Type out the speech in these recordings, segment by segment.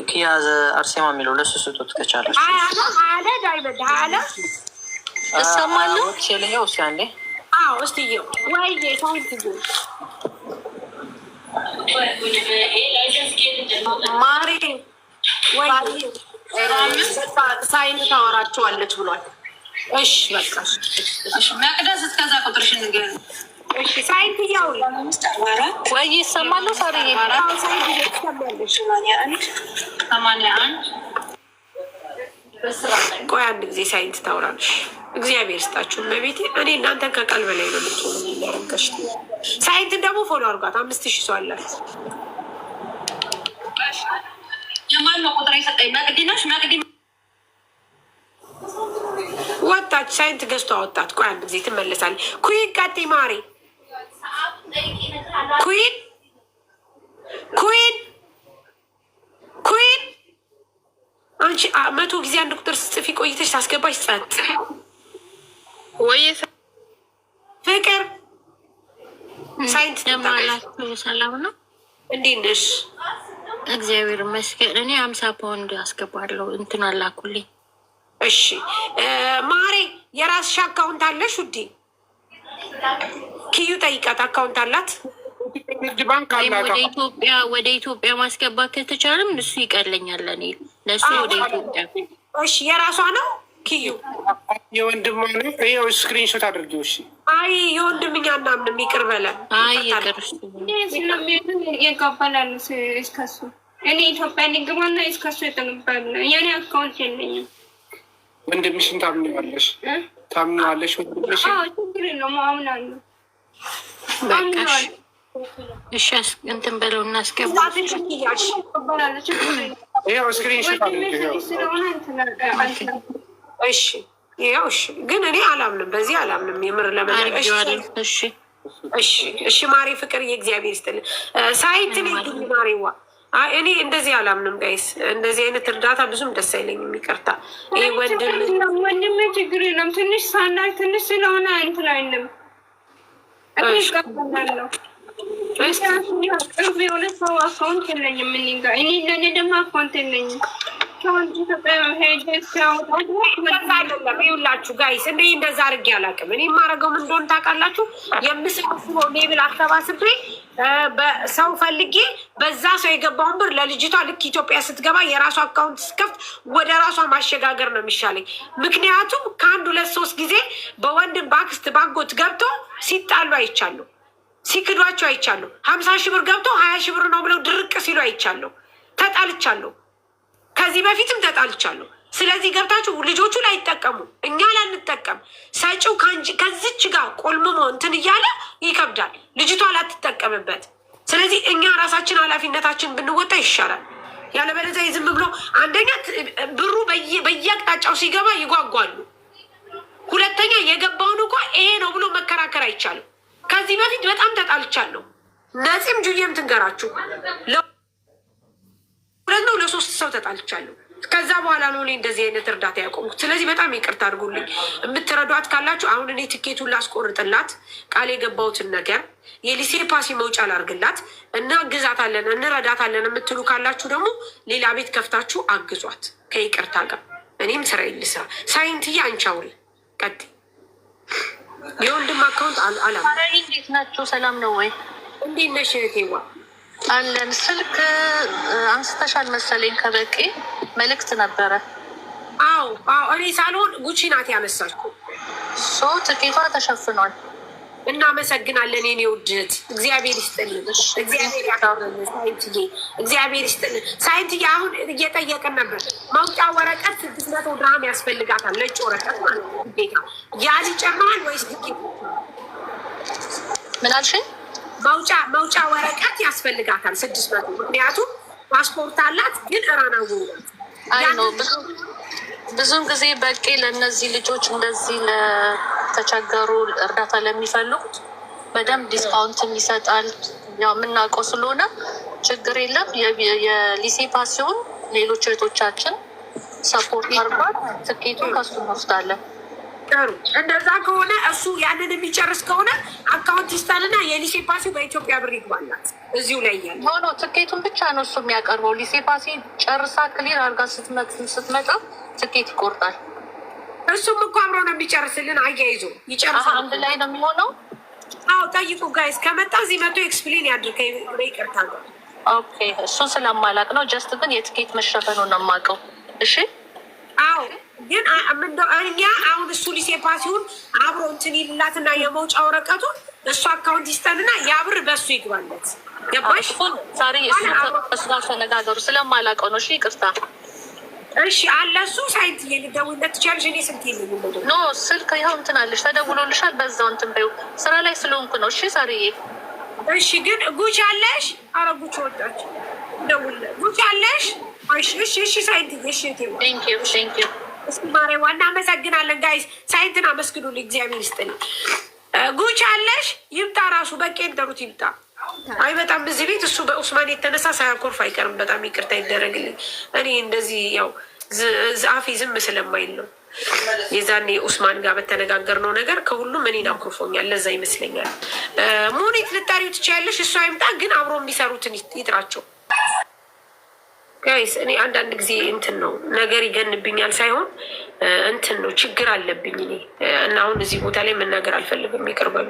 ኪያ አርሴማ የሚለው ለሱ ስጡት ከቻለች አለ ዳይመንድ አለ እሰማለሁ። ሸልኛው እስኪ አንዴ እስቲየው ወይ ማሪ ወይ ሳይን ታወራቸዋለች ብሏል። እሺ በቃ እሺ መቅደስ እስከዛ ቁጥርሽ ንገር። እሺ ሳይን ትያው ወይ ይሰማሉ። ሳሪ ሳይን ትያለሽ 81 ቆይ አንድ ጊዜ ሳይንት ታውራለሽ። እግዚአብሔር ስጣችሁ በቤቴ እኔ እናንተ ከቃል በላይ ነው ልትሆንሽ። ሳይንት ደግሞ ፎሎ አድርጓት 5000 ሰው አላት። የማን ነው ቁጥር የሰጠኝ? መቅዲናሽ መቅዲ ወጣች። ሳይንት ገዝቶ አወጣት። ቆይ አንድ ጊዜ ትመለሳለች። ኩይን ቀጤ ማሪ ኩይን ኩይን ኩይን አንቺ 100 ጊዜ አንድ ቁጥር ስጽፊ ቆይተሽ ታስገባሽ ጸጥ ወይ ፍቅር ሳይንት ደማላችሁ ሰላም ነው? እንዴት ነሽ? እግዚአብሔር ይመስገን። እኔ 50 ፓውንድ አስገባለሁ። እንትን አላኩልኝ። እሺ ማሬ የራስሽ አካውንት አለሽ ውዴ? ኪዩ ጠይቃት አካውንት አላት? ወደ ኢትዮጵያ ማስገባት ከተቻለም እሱ ይቀለኛል። እኔ ለሱ ወደ ኢትዮጵያ። እሺ የራሷ ነው ኪዩ? የወንድም ነው። ይኸው ስክሪንሾት አድርጊው። እሺ አይ የወንድምኛ እናምንም ይቅር በለን። አይ ይቅር ይቀበላል እስከሱ እኔ ኢትዮጵያ ንግባና እስከሱ የተቀበል የኔ አካውንት የለኝም። ወንድምሽን ታምኚዋለሽ? ታምኚዋለሽ? ወንድምሽ ችግር የለውም አምናለሁ። እሺ እንትን በለው እናስገባ። ይኸው ስክሪንሾት አድርጊው። እሺ ይኸው እሺ። ግን እኔ አላምንም፣ በዚህ አላምንም። የምር ለመናገር እሺ እሺ እሺ ማሪ ፍቅር የእግዚአብሔር ይስጥልኝ። ሳይት ነኝ ማሪዋ። እኔ እንደዚህ አላምንም ጋይስ። እንደዚህ አይነት እርዳታ ብዙም ደስ አይለኝም። ይቅርታ ይሄ ወንድም ችግር የለም። ትንሽ ሳናይ ትንሽ ስለሆነ እንትን አይልም። እቀበላለሁ። ቅርብ የሆነ ሰው አካውንት የለኝም። እኔ ለእኔ ደግሞ አካውንት የለኝም። ይኸውላችሁ ጋይስ እንደ እንደዛ አድርጌ አላውቅም። እኔ የማደርገው ምን እንደሆነ ታውቃላችሁ? የምሰበስበው ሌብል አሰባስቤ ሰው ፈልጌ በዛ ሰው የገባውን ብር ለልጅቷ ልክ ኢትዮጵያ ስትገባ የራሷ አካውንት ስከፍት ወደ ራሷ ማሸጋገር ነው የሚሻለኝ። ምክንያቱም ከ1 2 3 ጊዜ በወንድም በአክስት ባጎት ገብቶ ሲጣሉ አይቻለሁ፣ ሲክዷቸው አይቻለሁ። 50 ሺህ ብር ገብቶ 20 ሺህ ብር ነው ብለው ድርቅ ሲሉ አይቻለሁ። ተጣልቻለሁ፣ ከዚህ በፊትም ተጣልቻለሁ። ስለዚህ ገብታችሁ ልጆቹ ላይጠቀሙ እኛ ላንጠቀም፣ ሰጪው ከዚች ጋር ቆልምሞ እንትን እያለ ይከብዳል፣ ልጅቷ ላትጠቀምበት። ስለዚህ እኛ ራሳችን ኃላፊነታችን ብንወጣ ይሻላል። ያለበለዚያ ዝም ብሎ አንደኛ ብሩ በየአቅጣጫው ሲገባ ይጓጓሉ። ሁለተኛ የገባውን እንኳ ይሄ ነው ብሎ መከራከር አይቻልም። ከዚህ በፊት በጣም ተጣልቻለሁ። ነፂም ጁዬም ትንገራችሁ ነው ለ3 ሰው ተጣልቻለሁ። ከዛ በኋላ ነው እኔ እንደዚህ አይነት እርዳታ ያቆምኩት። ስለዚህ በጣም ይቅርታ አድርጉልኝ። የምትረዷት ካላችሁ አሁን እኔ ትኬቱን ላስቆርጥላት፣ ቃል የገባሁትን ነገር የሊሴ ፓሲ መውጫ ላርግላት እና ግዛታለን እንረዳታለን የምትሉ ካላችሁ ደግሞ ሌላ ቤት ከፍታችሁ አግዟት ከይቅርታ ጋር። እኔም ስራ ይልስራ። ሳይንትዬ አንቺ አውሪ ቀጥ የወንድም አካውንት አላም። እንዴት ናቸው? ሰላም ነው ወይ? እንዴት ነሽ እህቴዋ? አለን። ስልክ አንስተሻል መሰለኝ። ከበቂ መልእክት ነበረ። አዎ እኔ ሳልሆን ጉቺ ናት ያነሳችው። ትኬቷ ተሸፍኗል። እናመሰግናለን የኔ ውድ እህት። እግዚአብሔር ይስጥልን። እግዚአብሔር ያክብርልን ሳይንትዬ፣ እግዚአብሔር ይስጥልን ሳይንትዬ። አሁን እየጠየቅን ነበር። መውጫ ወረቀት 600 ድርሃም ያስፈልጋታል። ነጭ ወረቀት ማለት ነው ግዴታ። ያ ሊጨምራል ወይስ ትኬት? ምን አልሽኝ? መውጫ ወረቀት ያስፈልጋታል 600። ምክንያቱም ፓስፖርት አላት ግን እራናው አይ ነው ብዙም ጊዜ በቂ ለእነዚህ ልጆች እንደዚህ ለተቸገሩ እርዳታ ለሚፈልጉት በደንብ ዲስካውንትም ይሰጣል። ያው የምናውቀው ስለሆነ ችግር የለም። የሊሴ ፓሲዮን ሌሎች እህቶቻችን ሰፖርት አርጓል። ትኬቱን ከሱ እንወስዳለን። እንደዛ ከሆነ እሱ ያንን የሚጨርስ ከሆነ አካውንት ይስታልና የሊሴ ፓሲው በኢትዮጵያ ብር ይግባላት እዚሁ ላይ እያለ ሆኖ ትኬቱን ብቻ ነው እሱ የሚያቀርበው። ሊሴ ፓሲ ጨርሳ ክሊር አድርጋ ስትመጣ ትኬት ይቆርጣል። እሱም እኮ አብሮ ነው የሚጨርስልን፣ አያይዞ ይጨርሳል። አንድ ላይ ነው የሚሆነው። አዎ ጠይቁ ጋይስ። ከመጣ እዚህ መቶ ኤክስፕሌን ያድርገ በይቅርታ ጋር። ኦኬ እሱ ስለማላቅ ነው። ጀስት ግን የትኬት መሸፈኑ ነው የማውቀው። እሺ አዎ ግን እኛ አሁን እሱ ሊሴ ፓሲውን አብሮ እንትን ይላትና የመውጫ ወረቀቱን እሱ አካውንት ይስጠንና ያ ብር በሱ ይግባለት። ገባሽ? ዛሬ እሱ ተነጋገሩ። ስለማላውቀው ነው። እሺ ይቅርታ። እሺ አለ እሱ ሳይት ልደውልለት ትችያለሽ። እኔ ስልክ የለኝም። ኖ ስልክ ይኸው እንትን አለሽ፣ ተደውሎልሻል። በዛው እንትን በይው። ስራ ላይ ስለሆንኩ ነው። እሺ ሳርዬ። እሺ ግን ጉች አለሽ? አረ ጉች ወጣች። ደውልለት። ጉች አለሽ? እሺ እሺ ሳይት እሺ ቴንኪው እስኪ ማሬዋ እናመሰግናለን። ጋይስ ሳይንትን አመስግኑልኝ። እግዚአብሔር ይስጥልኝ። ጉች አለሽ? ይምጣ ራሱ በቄ እንደሩት ይምጣ። አይ በጣም እዚህ ቤት እሱ በኡስማን የተነሳ ሳያኮርፍ አይቀርም። በጣም ይቅርታ ይደረግልኝ። እኔ እንደዚህ ያው አፌ ዝም ስለማይል ነው። የዛኔ ኡስማን ጋር በተነጋገርነው ነገር ከሁሉም እኔን አኩርፎኛል። ለዛ ይመስለኛል። ሙኒት ልታሪው ትችያለሽ። እሱ አይምጣ ግን አብሮ የሚሰሩትን ይጥራቸው። ጋይስ እኔ አንዳንድ ጊዜ እንትን ነው ነገር ይገንብኛል ሳይሆን እንትን ነው ችግር አለብኝ እኔ እና አሁን እዚህ ቦታ ላይ መናገር አልፈልግም። ይቅርበሉ።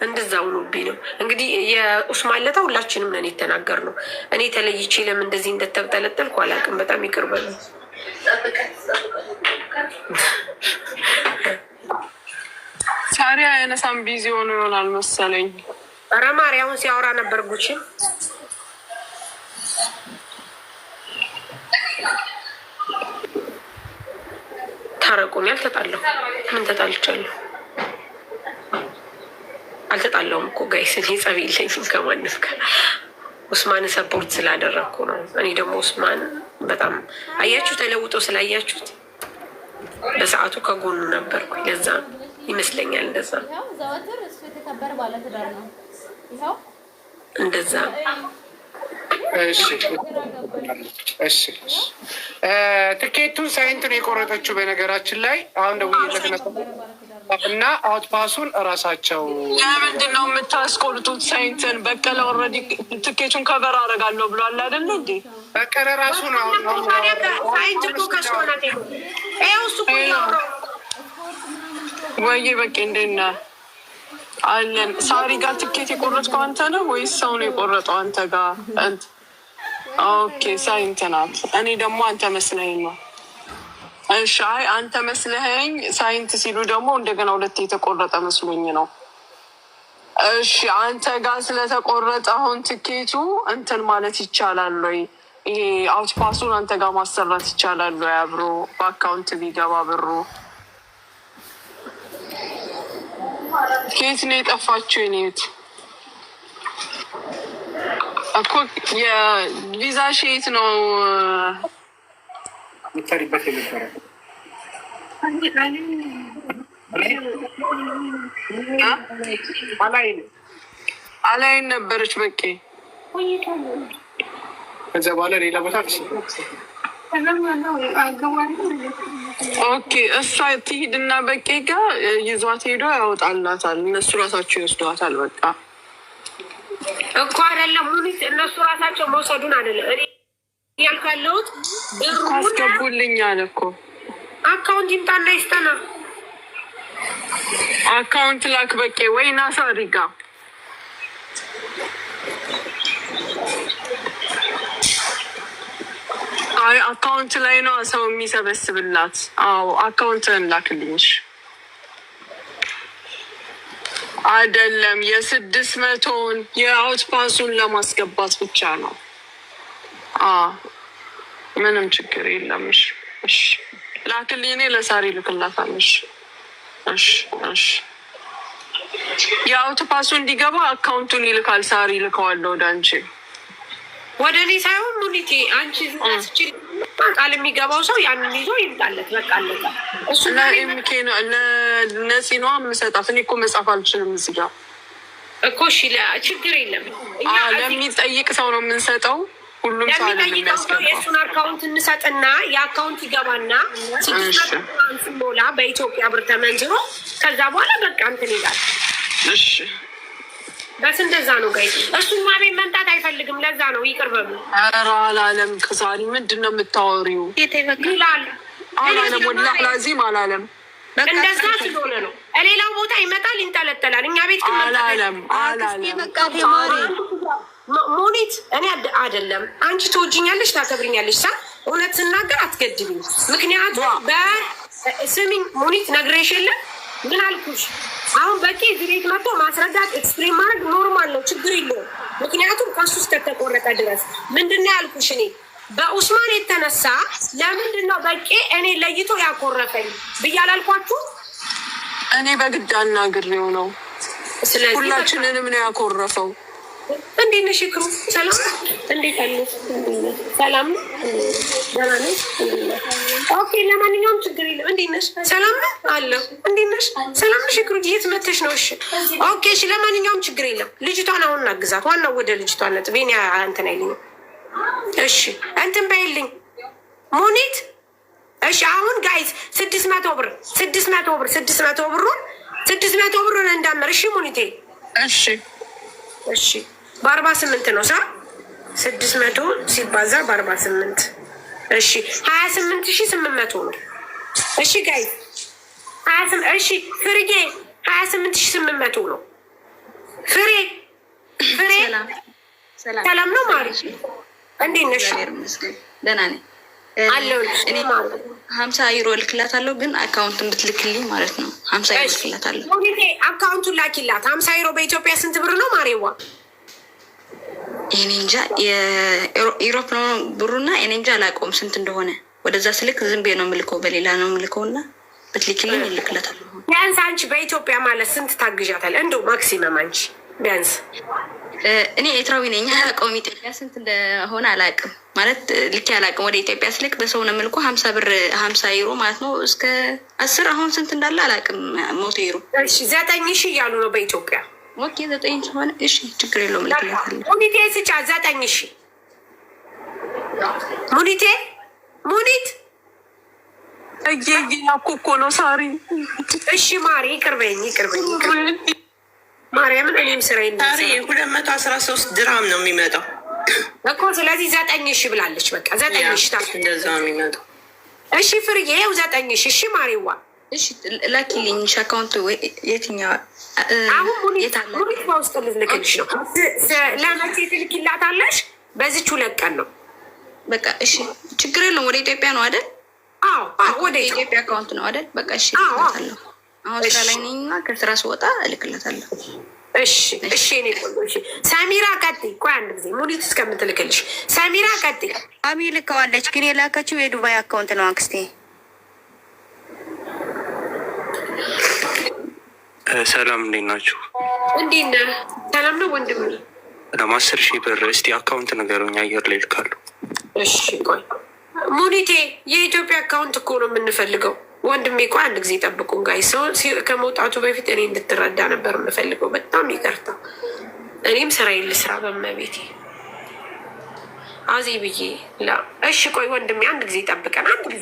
እንደዛ ሆኖብኝ ነው እንግዲህ የኡስማን ለታ ሁላችንም ነን የተናገርነው። እኔ ተለይቼ ለምን እንደዚህ እንደተጠለጠልኩ አላውቅም። በጣም ይቅርበሉ። ሳሪያ የነሳም ቢዚ ሆኖ ይሆናል መሰለኝ። ኧረ ማርያምን ሲያወራ ነበር ጉችን ታረቁኝ። አልተጣለሁ። ምን ተጣልቻለሁ? አልተጣለሁም እኮ ጋይስ። እኔ ጸብ የለኝም ከማንም ጋር። ኡስማን ሰፖርት ስላደረግኩ ነው። እኔ ደግሞ ኡስማን በጣም አያችሁ ተለውጦ ስላያችሁት በሰዓቱ ከጎኑ ነበርኩ። ለዛ ይመስለኛል እንደዛ እንደዛ ትኬቱን ሳይንት ነው የቆረጠችው። በነገራችን ላይ አሁን ደውዬለት እና አውትፓሱን እራሳቸው ለምንድን ነው የምታስቆርጡት? ሳይንትን በቀለ ኦልሬዲ ትኬቱን ከበር አደርጋለሁ ብሏል አይደለ እንዴ? በቀለ ራሱ ነው ሳይንት እኮ ከስሆናት እሱ ወይ በቄ እንደና አለን። ሳሪ ጋር ትኬት የቆረጥከው አንተ ነው ወይስ ሰው ነው የቆረጠው አንተ ጋር? ኦኬ ሳይንት ናት። እኔ ደግሞ አንተ መስለኝ ነው። እሺ አይ አንተ መስለኸኝ ሳይንት ሲሉ ደግሞ እንደገና ሁለት የተቆረጠ መስሎኝ ነው። እሺ አንተ ጋር ስለተቆረጠ አሁን ትኬቱ እንትን ማለት ይቻላል ወይ? ይሄ አውትፓሱን አንተ ጋር ማሰራት ይቻላል ወይ? አብሮ በአካውንት ቢገባ ብሩ ከየት ነው የጠፋችው? የኔት እኮ የቪዛ ሼት ነው ምታሪበት የነበረ አላይን ነበረች በቄ። ከዛ በኋላ ሌላ ቦታ ኦኬ እሷ ትሂድና በቄ ጋር ይዟት ሄዶ ያወጣላታል። እነሱ ራሳቸው ይወስዷታል። በቃ እኮ አይደለም ሙኒት እነሱ ራሳቸው መውሰዱን አይደለም እኔ ያልኩ ያለሁት አስገቡልኝ አለ እኮ። አካውንት ይምጣና ይስጠና። አካውንት ላክ በቄ ወይ ናሳሪ ጋ አይ አካውንት ላይ ነው ሰው የሚሰበስብላት። አዎ አካውንትን ላክልኝሽ። አይደለም 600ን የአውትፓሱን ለማስገባት ብቻ ነው። ምንም ችግር የለም። እሺ ላክልኝ። እኔ ለሳሪ ልክላታለሽ። እሺ የአውትፓሱ እንዲገባ አካውንቱን ይልካል። ሳሪ ልከዋለሁ ወደ አንቺ። ወደ እኔ ሳይሆን ሙኒቴ አንቺ ዝናስች ቃል የሚገባው ሰው ያንን ይዞ ይምጣለት። በቃ አለቃ እሱ ለኤምኬ ነው ለነፂ ነው የምሰጣት። እኔ እኮ መጻፍ አልችልም እዚህ ጋር እኮ። እሺ ችግር የለም። ለሚጠይቅ ሰው ነው የምንሰጠው። ሁሉም ሰው አይደለም የሚያስገባው። የእሱን አካውንት እንሰጥና የአካውንት ይገባና 6 ሞላ በኢትዮጵያ ብር ተመንዝሮ ከዛ በኋላ በቃ እንትን ይላል። እሺ በስ እንደዛ ነው ጋይ። እሱማ ቤት መምጣት አይፈልግም። ለዛ ነው ይቅር በሉ። ኧረ አላለም። ከዛሬ ምንድን ነው የምታወሪው? ይላል አላለም። ወላ ላዚም አላለም። እንደዛ ስለሆነ ነው። ሌላው ቦታ ይመጣል ይንጠለጠላል። እኛ ቤት አላለም። ሙኒት እኔ አይደለም አንቺ ትወጂኛለሽ፣ ታከብሪኛለሽ። ሳ እውነት ስናገር አትገድብኝ። ምክንያቱም በስሚኝ ሙኒት ነግሬሽ የለም ምን አልኩሽ? አሁን በቂ እዚህ ቤት መጥቶ ማስረዳት ኤክስፕሌን ማድረግ ኖርማል ነው፣ ችግር የለውም። ምክንያቱም ከሱ እስከተቆረጠ ድረስ ምንድን ነው ያልኩሽ? እኔ በኡስማን የተነሳ ለምንድን ነው በቂ እኔ ለይቶ ያኮረፈኝ ብዬ አላልኳችሁ? እኔ በግድ አናግሬው ነው። ስለዚህ ሁላችንንም ነው ያኮረፈው። እንዴት ነሽ ይክሩ? ሰላም እንዴት አለሽ? ሰላም ደህና ነሽ? ኦኬ ለማንኛውም ችግር የለም። እንዴት ነሽ? ሰላም አለሁ። እንዴት ነሽ? ሰላም ነሽ ይክሩ? የት መተሽ ነው? እሺ ኦኬ እሺ ለማንኛውም ችግር የለም። ልጅቷን አሁን እናግዛት። ዋናው ወደ ልጅቷ ነጥብ ኔ እንትን አይልኝም። እሺ እንትን በይልኝ ሙኒት። እሺ አሁን ጋይዝ 600 ብር 600 ብሩን እንዳመር። እሺ ሙኒቴ። እሺ በ48 ነው ሳ 600 ሲባዛ በ48 እሺ 28800 ነው። እሺ ጋይ 28 እሺ ፍርጌ 28800 ነው። ፍሬ ሰላም ነው ማሪ? እንዴት ነሽ? ደህና ነኝ አለሁልሽ። እኔ 50 ዩሮ ልክላታለሁ፣ ግን አካውንት እንድትልክልኝ ማለት ነው። 50 ዩሮ ልክላታለሁ። ሙኒቴ አካውንቱን ላኪላት። 50 ዩሮ በኢትዮጵያ ስንት ብር ነው ማሬዋ? እኔ እንጃ የኢሮፕ ነው ብሩና እኔ እንጃ አላውቀውም ስንት እንደሆነ። ወደዛ ስልክ ዝም ብዬ ነው የምልከው፣ በሌላ ነው የምልከው እና ብትልክልኝ እልክላታለሁ። ቢያንስ አንቺ በኢትዮጵያ ማለት ስንት ታግዣታል? እንደው ማክሲመም አንቺ ቢያንስ። እኔ ኤርትራዊ ነኝ፣ አላውቀውም ኢትዮጵያ ስንት እንደሆነ አላውቅም ማለት ልክ አላውቅም። ወደ ኢትዮጵያ ስልክ በሰው ነው የምልከው 50 ዩሮ ማለት ነው እስከ 10 አሁን ስንት እንዳለ አላውቅም። 100 ዩሮ እሺ 9000 እያሉ ነው በኢትዮጵያ። ኦኬ 9 ሆነ። እሺ ችግር የለውም ልክላታለሁ። ሙኒቴ ስጫ 9000 ሙኒት እኮ ነው ሳሪ። እሺ ማሪ ይቅርበኝ ማርያምን። እኔም ስራ 213 ድራም ነው የሚመጣው እኮ። ስለዚህ 9000 ብላለች። በቃ 9000 እንደዛ ነው የሚመጣው። እሺ ፍርዬ ይኸው 9000። እሺ ማሪዋ እሺ ላኪልኝ። አካውንቱ የትኛው? አሁን ሙኒት በውስጥ ልልክልሽ ነው። ለመቼ ትልኪላታለሽ? በዚች 2 ቀን ነው በቃ። እሺ ችግር የለውም። ወደ ኢትዮጵያ ነው አይደል? አዎ ወደ ኢትዮጵያ አካውንት ነው አይደል? በቃ እሺ እልክላታለሁ። አሁን ስራ ላይ ነኝ እና ከስራ ስወጣ እልክላታለሁ። እሺ እኔ ቆንጆ። እሺ ሰሚራ ቀጥይ። ቆይ አንድ ጊዜ ሙኒት እስከምትልክልሽ ሰሚራ ቀጥይ። አሚ ልከዋለች፣ ግን የላከችው የዱባይ አካውንት ነው አክስቴ። ሰላም እንዴት ናችሁ? እንዴት ነህ? ሰላም ነው ወንድም። 10,000 ብር እስቲ አካውንት ነገሩኝ፣ አየር ላይ ልካለሁ። እሺ ቆይ ሙኒቴ የኢትዮጵያ አካውንት እኮ ነው የምንፈልገው ወንድሜ። ቆይ አንድ ጊዜ ጠብቁን ጋይ። ሰው ከመውጣቱ በፊት እኔ እንድትረዳ ነበር የምፈልገው። በጣም ይቅርታ። እኔም ስራዬን ልስራ በመቤቴ አዜ ብዬ ላ። እሺ ቆይ ወንድሜ አንድ ጊዜ ጠብቀን አንድ ጊዜ